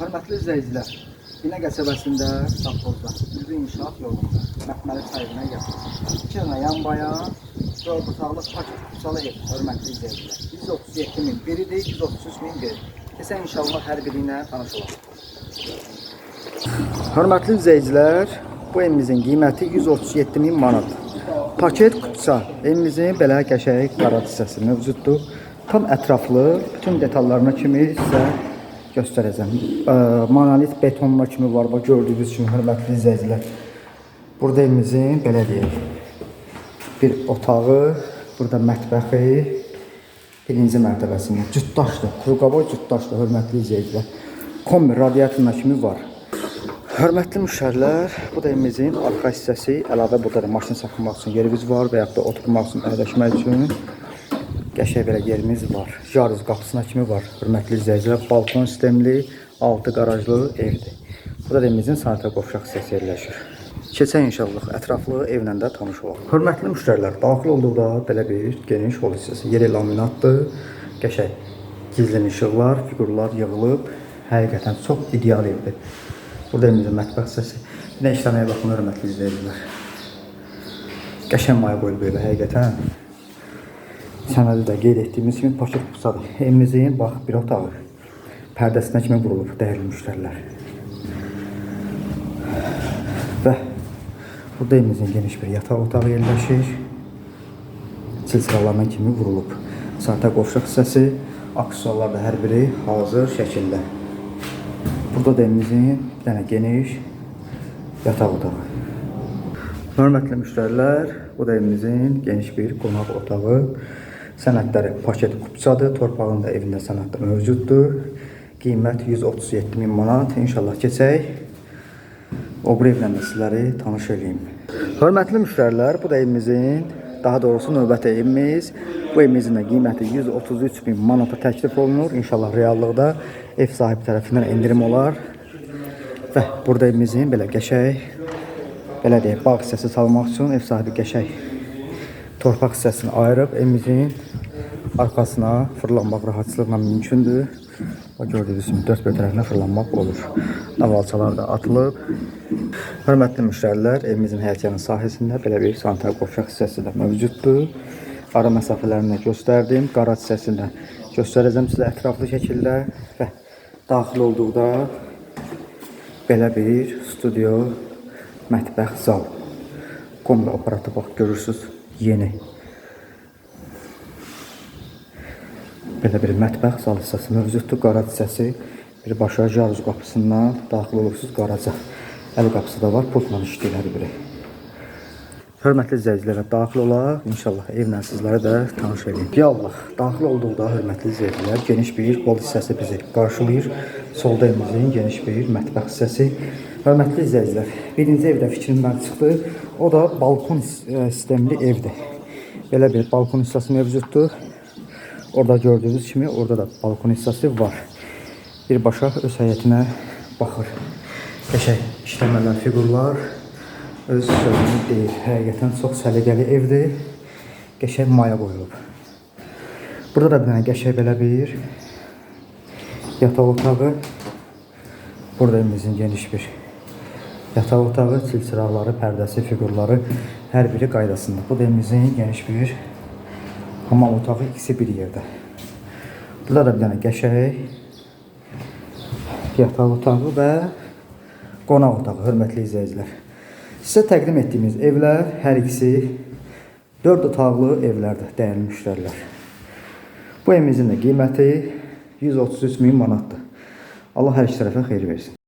Hörmətli izləyicilər, Binə qəsəbəsində Safxozda, Ülvi İnşaat yolunda, Məhməli çayına yaxın. 2 yana yan bayan, 4 otaqlı paket kucalı ev, hörmətli izləyicilər. 137 min biridir, 133 min biri. Keçən inşallah hər biri ilə tanış olaq. Hörmətli izləyicilər, bu evimizin qiyməti 137 min manat. Paket kutusa, evimizin belə qəşəng qara hissəsi mövcuddur. Tam ətraflı, bütün detallarına kimi sizə göstereceğim. Monolit betonla kimi var. Bax, gördüyünüz kimi hörmətli izləyicilər. Burada evimizin belə deyək, bir otağı, burada mətbəxi, birinci mərtəbəsində. Cütdaşdır, Qurqabay cütdaşdır hörmətli izləyicilər. Kombi radiatoruna kimi var. Hörmətli müştərilər, bu da evimizin arxa hissəsi. Əlavə burada da maşın saxlamaq üçün yerimiz var və yaxud da oturmaq üçün, əyləşmək üçün qəşəng belə yerimiz var. Jaruz qapısına kimi var. Hörmətli izləyicilər, balkon sistemli, 6 qarajlı evdir. Burada da evimizin sanitar qovşaq hissəsi yerləşir. Keçən inşallah ətraflı evlə də tanış olaq. Hörmətli müştərilər, daxil olduqda belə bir geniş hol hissəsi. Yeri laminatdır. Qəşəng gizlin işıqlar, figurlar yığılıb. Həqiqətən çox ideal evdir. Burada evimizin mətbəx hissəsi. Bir də işləməyə baxın hörmətli izləyicilər. Qəşəng maya qoyulub belə həqiqətən. Sənədə də qeyd etdiyimiz kimi paket kutusadır. Evimizin bax bir otağı pərdəsinə kimi vurulub dəyərli müştərilər. Və burada evimizin geniş bir yataq otağı yerləşir. Silsilalarına kimi vurulub. Sanitar qovşaq hissəsi, aksesuarlar da hər biri hazır şəkildə. Burada da evimizin bir dənə geniş yataq otağı. Hörmətli müştərilər, bu da evimizin geniş bir qonaq otağı. Sənədləri paket kupçadır, torpağın da evində sənəddə mövcuddur. Qiymət 137 min manat. İnşallah keçək. O bu evlə sizləri tanış edeyim. Hörmətli müştərilər, bu da evimizin, daha doğrusu növbəti evimiz. Bu evimizin də qiyməti 133 min manata təklif olunur. İnşallah reallıqda ev sahibi tərəfindən endirim olar. Və burada evimizin belə qəşəng, belə deyək, bağ hissəsi salmaq üçün ev sahibi qəşəng torpaq hissəsini ayırıb evimizin arxasına fırlanmaq rahatçılıqla mümkündür. Gördüyünüz kimi dörd bir tərəfinə fırlanmaq olur. Navalçalar da atılıb. Hörmətli müştərilər, evimizin həyətyanı sahəsində belə bir sanitar qovşaq hissəsi də mövcuddur. Ara məsafələrini göstərdim. Qaraj hissəsində göstərəcəm sizə ətraflı şəkildə. Və daxil olduqda belə bir studio, mətbəx, zal. Kombi aparatı bax görürsünüz, yeni. Belə bir mətbəx, zal hissəsi mövcuddur. Qaraj hissəsi birbaşa jaruz qapısından daxil olursunuz qaraja. Əl qapısı da var, pultla işləyir hər biri. Hörmətli izləyicilərə daxil olaq. İnşallah evlə sizləri də tanış edeyim. Yallah, daxil olduqda hörmətli izləyicilər, geniş bir hol hissəsi bizi qarşılayır. Solda evimizin geniş bir mətbəx hissəsi. Hörmətli izləyicilər, birinci evdə fikrimdən çıxdı. O da balkon sistemli evdir. Belə bir balkon hissəsi mövcuddur. Orada gördüyünüz kimi, orada da balkon hissəsi var. Birbaşa öz həyətinə baxır. Qəşəng işləmələr, figurlar öz sözünü deyir. Həqiqətən çox səliqəli evdir. Qəşəng maya qoyulub. Burada da bir dənə qəşəng belə bir yataq otağı. Burada evimizin geniş bir yataq otağı, çilçıraqları, pərdəsi, figurları hər biri qaydasında. Bu da evimizin geniş bir hamam otağı, ikisi bir yerdə. Burada da bir dənə qəşəng yataq otağı və qonaq otağı, hörmətli izləyicilər. Sizə təqdim etdiyimiz evlər hər ikisi 4 otaqlı evlərdir, dəyərli müştərilər. Bu evimizin də qiyməti 133 min manatdır. Allah hər iki tərəfə xeyir versin.